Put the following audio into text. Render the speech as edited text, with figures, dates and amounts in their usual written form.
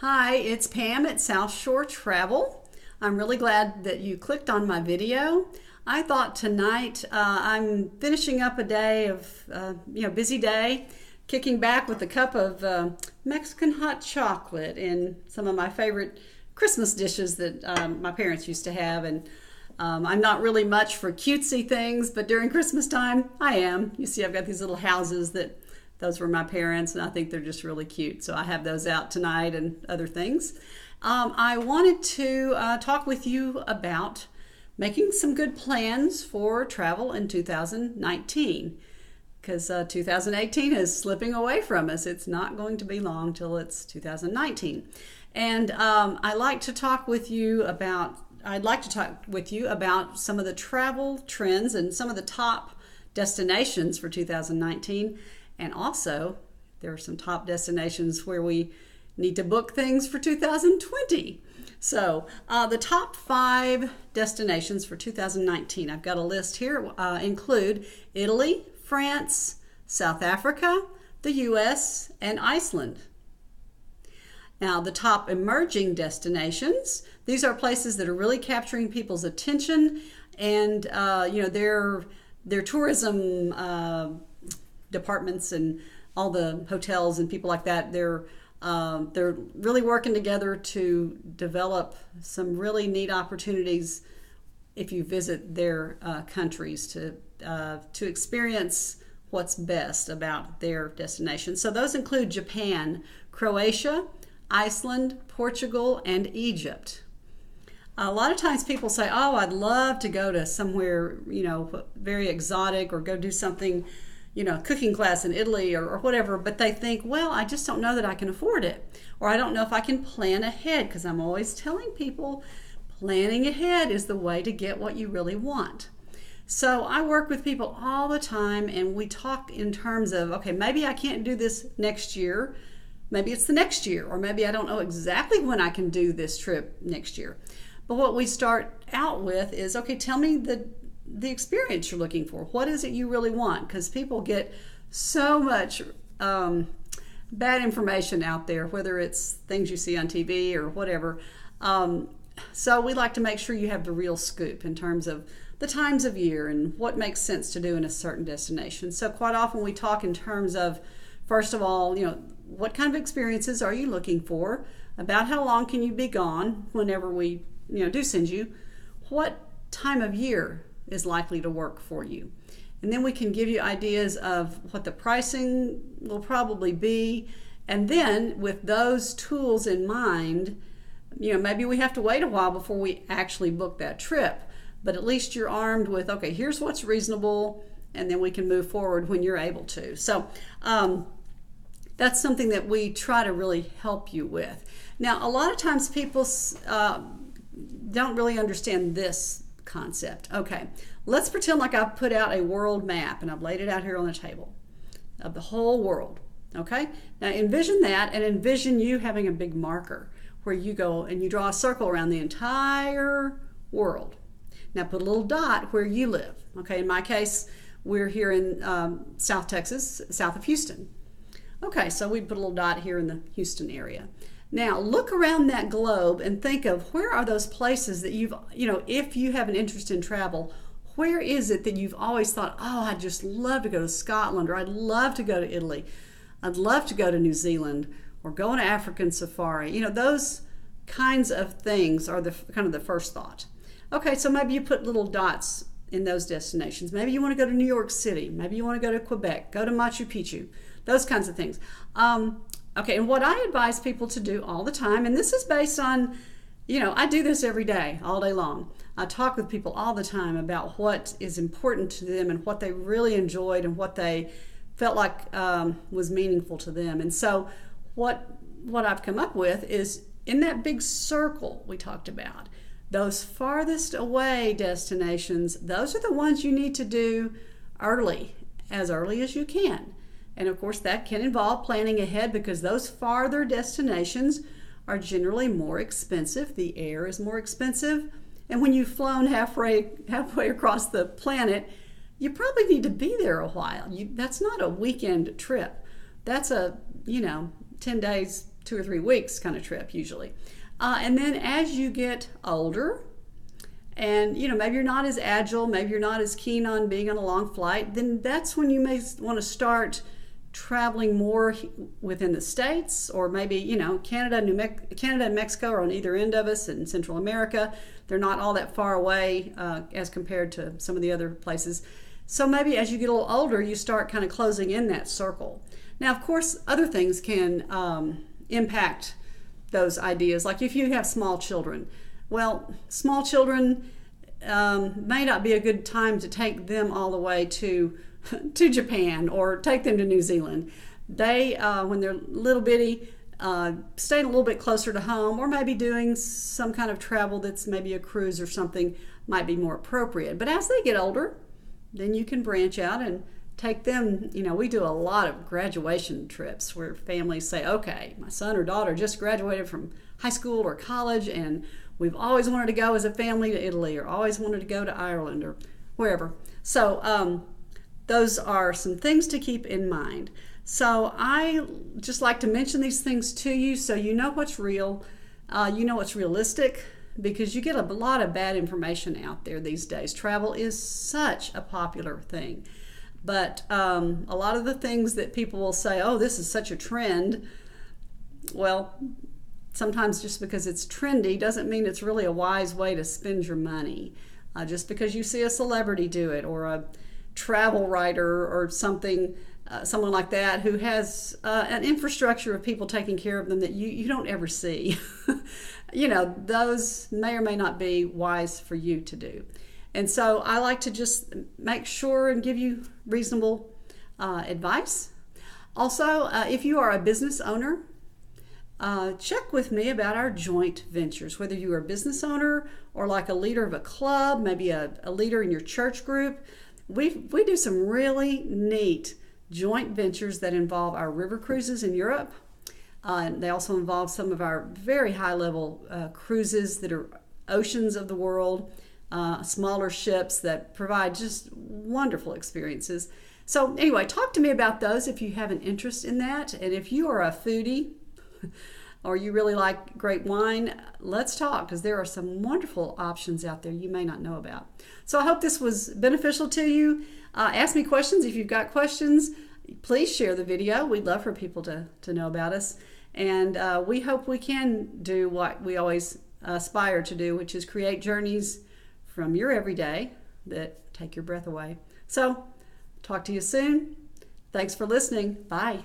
Hi, it's Pam at South Shore Travel. I'm really glad that you clicked on my video. I thought tonight I'm finishing up a day of, busy day, kicking back with a cup of Mexican hot chocolate and some of my favorite Christmas dishes that my parents used to have. And I'm not really much for cutesy things, but during Christmas time, I am. You see, I've got these little houses that those were my parents, and I think they're just really cute. So I have those out tonight and other things. I wanted to talk with you about making some good plans for travel in 2019, because 2018 is slipping away from us. It's not going to be long till it's 2019. And I'd like to talk with you about some of the travel trends and some of the top destinations for 2019. And also, there are some top destinations where we need to book things for 2020. So, the top 5 destinations for 2019, I've got a list here, include Italy, France, South Africa, the U.S., and Iceland. Now, the top emerging destinations, these are places that are really capturing people's attention, and their tourism departments and all the hotels and people like that, they're really working together to develop some really neat opportunities if you visit their countries to experience what's best about their destination. So those include Japan, Croatia, Iceland, Portugal, and Egypt. A lot of times people say, oh, I'd love to go to somewhere, very exotic, or go do something, cooking class in Italy or whatever, but they think, well, I just don't know that I can afford it. Or I don't know if I can plan ahead, because I'm always telling people planning ahead is the way to get what you really want. So I work with people all the time, and we talk in terms of, okay, maybe I can't do this next year. Maybe it's the next year, or maybe I don't know exactly when I can do this trip next year. But what we start out with is, okay, tell me the experience you're looking for. What is it you really want? Because people get so much bad information out there, whether it's things you see on TV or whatever. So we like to make sure you have the real scoop in terms of the times of year and what makes sense to do in a certain destination. So quite often we talk in terms of, first of all, what kind of experiences are you looking for? About how long can you be gone whenever we do send you? What time of year is likely to work for you? And then we can give you ideas of what the pricing will probably be. And then with those tools in mind, maybe we have to wait a while before we actually book that trip. But at least you're armed with, okay, here's what's reasonable, and then we can move forward when you're able to. So that's something that we try to really help you with. Now, a lot of times people don't really understand this concept. Okay, let's pretend like I've put out a world map and I've laid it out here on the table of the whole world. Okay, now envision that, and envision you having a big marker where you go and you draw a circle around the entire world. Now put a little dot where you live. Okay, in my case, we're here in South Texas, south of Houston. Okay, so we put a little dot here in the Houston area. Now look around that globe and think of, where are those places that if you have an interest in travel, where is it that you've always thought, oh, I'd just love to go to Scotland, or I'd love to go to Italy, I'd love to go to New Zealand, or go on an African safari. Those kinds of things are kind of the first thought. Okay, so maybe you put little dots in those destinations. Maybe you want to go to New York City, maybe you want to go to Quebec, go to Machu Picchu, those kinds of things. Okay, and what I advise people to do all the time, and this is based on, I do this every day, all day long. I talk with people all the time about what is important to them and what they really enjoyed and what they felt like was meaningful to them. And so what I've come up with is, in that big circle we talked about, those farthest away destinations, those are the ones you need to do early as you can. And of course that can involve planning ahead, because those farther destinations are generally more expensive. The air is more expensive. And when you've flown halfway across the planet, you probably need to be there a while. That's not a weekend trip. That's a 10 days 2 or 3 weeks kind of trip usually. And then as you get older, and maybe you're not as agile, maybe you're not as keen on being on a long flight, then that's when you may want to start traveling more within the States, or maybe Canada and Mexico are on either end of us in Central America. They're not all that far away as compared to some of the other places. So maybe as you get a little older, you start kind of closing in that circle. Now, of course, other things can impact those ideas, like if you have small children. Well, small children may not be a good time to take them all the way to Japan or take them to New Zealand. They, when they're little bitty, staying a little bit closer to home, or maybe doing some kind of travel that's maybe a cruise or something might be more appropriate. But as they get older, then you can branch out and take them. We do a lot of graduation trips where families say, okay, my son or daughter just graduated from high school or college, and we've always wanted to go as a family to Italy, or always wanted to go to Ireland, or wherever. So those are some things to keep in mind. So I just like to mention these things to you so you know what's real, you know what's realistic, because you get a lot of bad information out there these days. Travel is such a popular thing. But a lot of the things that people will say, oh, this is such a trend, well, sometimes just because it's trendy doesn't mean it's really a wise way to spend your money. Just because you see a celebrity do it, or a travel writer or something, someone like that who has an infrastructure of people taking care of them that you don't ever see. Those may or may not be wise for you to do. And so I like to just make sure and give you reasonable advice. Also, if you are a business owner, check with me about our joint ventures, whether you are a business owner or like a leader of a club, maybe a leader in your church group. We do some really neat joint ventures that involve our river cruises in Europe. And they also involve some of our very high-level cruises that are oceans of the world, smaller ships that provide just wonderful experiences. So anyway, talk to me about those if you have an interest in that. And if you are a foodie or you really like great wine, let's talk, because there are some wonderful options out there you may not know about. So I hope this was beneficial to you. Ask me questions if you've got questions. Please share the video. We'd love for people to know about us. And we hope we can do what we always aspire to do, which is create journeys from your everyday that take your breath away. So talk to you soon. Thanks for listening. Bye.